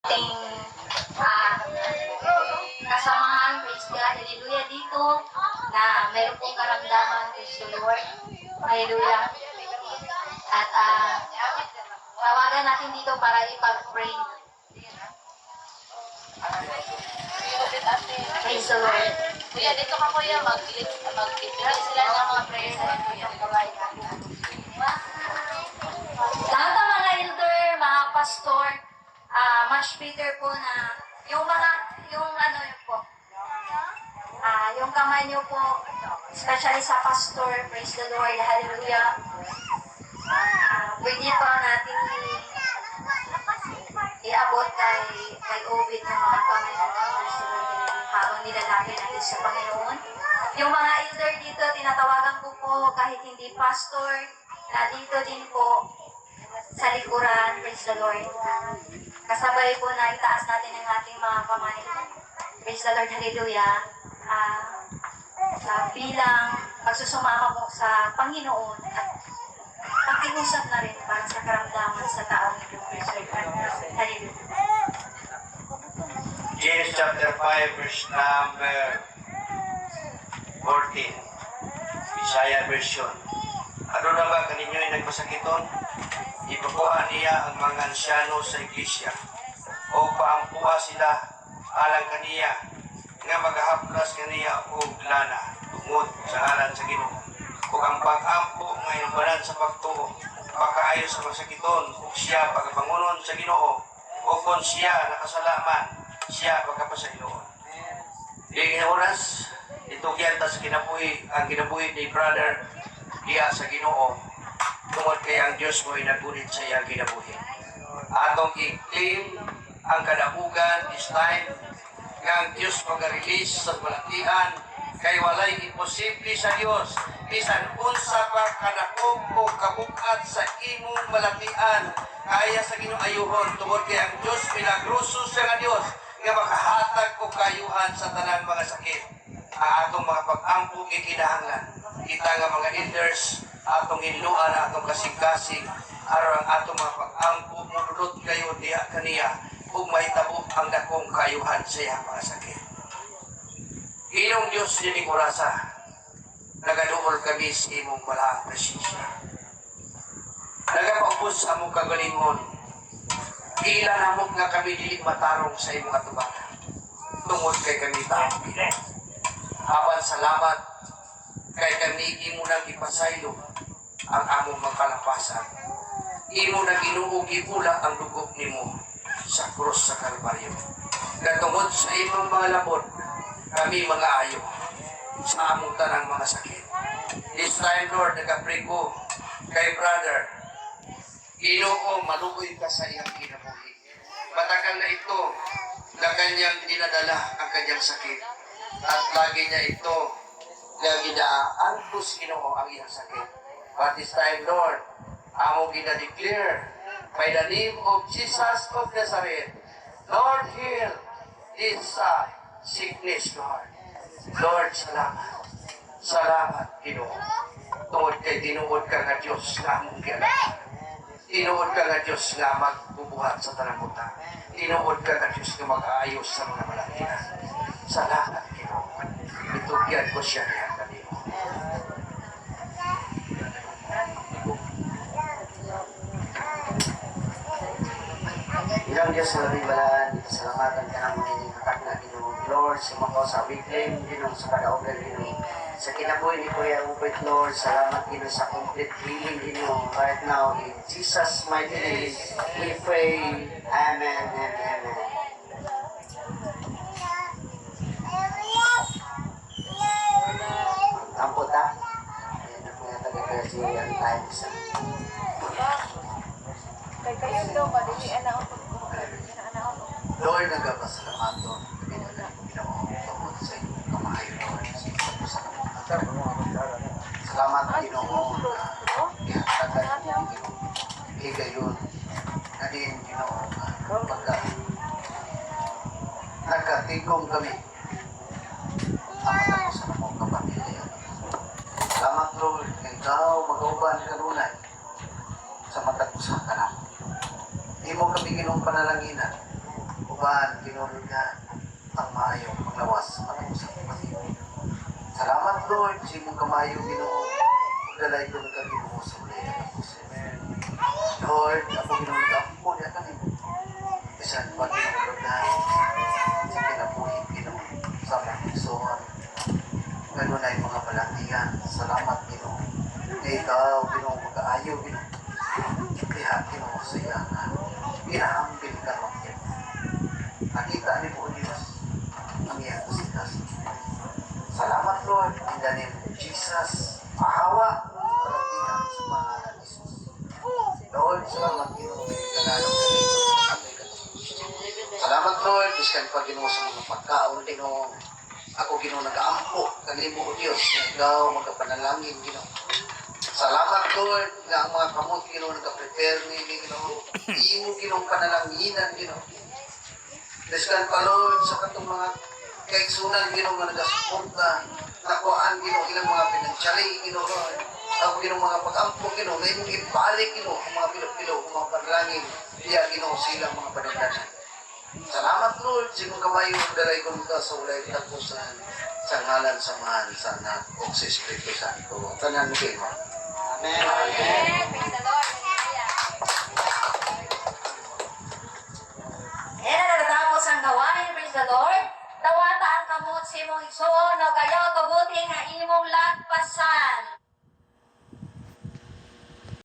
ating kasamahan, praise God, hallelujah, dito na meron pong karamdaman, praise the Lord, hallelujah. At tawagan natin dito para ipag-pray. Praise the Lord. Kuya, dito ka kuya, mag-ibigay sila ng mga prayers sa kuya. Lahat ng mga elder, mga pastor, much better po na yung kamay niyo po, especially sa pastor, praise the Lord, hallelujah. Pwede pa natin iabot kay Ovid ng mga kamay natin, praise the Lord, habang nilalapit natin sa Panginoon. Yung mga elder dito, tinatawagan ko po kahit hindi pastor, na dito din po sa likuran, praise the Lord. Kasabay po na itaas natin ang ating mga kamay. Praise the Lord, hallelujah. Bilang pagsusumama po sa Panginoon at pakiusap na rin para sa karamdaman sa taong ito. Praise the Lord, hallelujah. James chapter 5 verse number 14. Bisaya version. Ano na ba kaninyo'y nagpasakiton? Ipakuha niya ang mga ansyano sa iglesia o paampuha sila alang kaniya nga maghahaplas kaniya o lana tungod sa ngalan sa Ginoo. Kung ang pag-ampo nga inubanan sa pagtuo pakaayo sa masakiton kung siya pagapangunon sa Ginoo o kung siya nakasalaman siya pagkapasayloon. Di oras itugyan ta sa kinabuhi ang kinabuhi ni brother diya sa Ginoo tungod kay ang Diyos mo ay nagunit sa iyang kinabuhi. Atong i-claim ang kadabugan this time nga ang Diyos mag-release sa balatian kay walay imposible sa Diyos. Bisan unsa pa kadakop o kabukat sa imong malatian kaya sa Ginoo ayuhon tungod kay ang Diyos milagroso sa nga Diyos nga makahatag og kayuhan sa tanan mga sakit. Ang atong mga pag-ampo ikinahanglan kita nga mga elders atong hinluan atong kasing-kasing aron ang atong mga pag-ampo mulot kayo diha kaniya ug mahitabo ang dakong kayuhan sa iyang mga sakit. Ginong Diyos dili kurasa nagaduol kami sa imong balaang presensya. Nagapagpus sa among kagalingon. Ila namok nga kami dili matarong sa imong atubangan. Tungod kay kami tao. Apan salamat kay kami imo nang ipasaylo ang among makalapasan. Imo nang inuugi ula ang dugo nimo sa krus sa Kalbaryo. Katungod sa imong mga labot, kami mga ayo sa among tanang mga sakit. This time, Lord, nagapray ko kay brother, Ginoo, maluoy ka sa iyang kinabuhi. Matagal na ito na kanyang dinadala ang kanyang sakit. At lagi niya ito na ginaantos Ginoo ang iyang sakit. But this time, Lord, amo ginadeclare by the name of Jesus of Nazareth, Lord, heal this sickness, Lord. Lord, salamat. Salamat, Ginoo. Tungod kay tinuod ka nga Diyos na among gialaman. Tinuod ka nga Diyos nga magbubuhat sa tanamutan. Tinuod ka nga Diyos nga mag-aayos sa mga malakihan. Salamat, Ginoo. Itugyan ko siya niya kanino. Ilang Diyos sa labibalan, salamatan ka naman din kakak na Ginoo. Lord, sumako sa weekend, Ginoo, sa kadaugan, Ginoo. Sa kinabuhi ni Kuya Upit, Lord, salamat Ginoo sa complete healing, Ginoo. Right now, in Jesus' mighty name, we pray. Amen and amen. Tampot ha? Ayan na po yung taga-kasi yung time sa... Kay kayo daw, madilian na ako. Lord, nagpasalamat doon. Pinamahutungod sa inyong kamay, Lord. Salamat, Ginoo. Ihatagan niyo, Ginoo. Higayon. Na din, Ginoo. Pagka nagkatigong kami. Ang sa mong kapamilya. Salamat, Lord. Ikaw mag-uban kanunay sa matag usa ka na. Imo kami Ginoong panalanginan uban, Ginoo nga, ang maayong panglawas sa kanang sa pagpatiyo. Salamat, Lord, sa imong kamayo, Ginoo. Dalay ko ng Ginoo sa ulay na puso. Lord, ako Ginoo nag-ampo niya kanimo. Bisan pa Ginoo na sa kinabuhi, Ginoo, sa pagpiksohan. Ganun ay mga balatihan. Salamat, Ginoo. Ikaw, Ginoo, mag-aayo, Ginoo. Kaya, Ginoo, sa iya nga, pinahambil ka mo, Ginoo. Nakita ni po Diyos ang iyang kasikas. Salamat, Lord, in the name of Jesus. Ahawa, balatihan sa mga Jesus. Lord, salamat, Ginoo, kanalong ganito. Salamat, Lord, biskan pa, Ginoo, sa mga pagkaon, Ginoo. Ako, Ginoo, nag-aampo, kaglimo ko, Diyos, na ikaw magkapanalangin, Ginoo. Salamat, Lord, na ang mga kamot, Ginoo, nag-prepare ni Ginoo. Imo, Ginoo, panalanginan, Ginoo. Biskan pa, Lord, sa katong mga kaigsunan, Ginoo, nga nag-suporta, nakuhaan, Ginoo, ilang mga pinansyali, Ginoo, Lord. Ako, Ginoo, mga pag-ampo, Ginoo, na imong ibalik, Ginoo, ang mga pilo-pilo, ang mga panalangin, diya, Ginoo, silang mga panagdanan. Salamat, Lord, sa imong kamayo, dalay ko nito sa ulay tapusan, sa ngalan sa mahal, sa anak, o sa Espiritu Santo. Tanan mo kayo. Amen. Amen. Praise the Lord. Ayan na natatapos ang gawain. Praise the Lord. Dawata ang kamot sa imong igsoon, no kayo, kabuti nga imong lagpasan.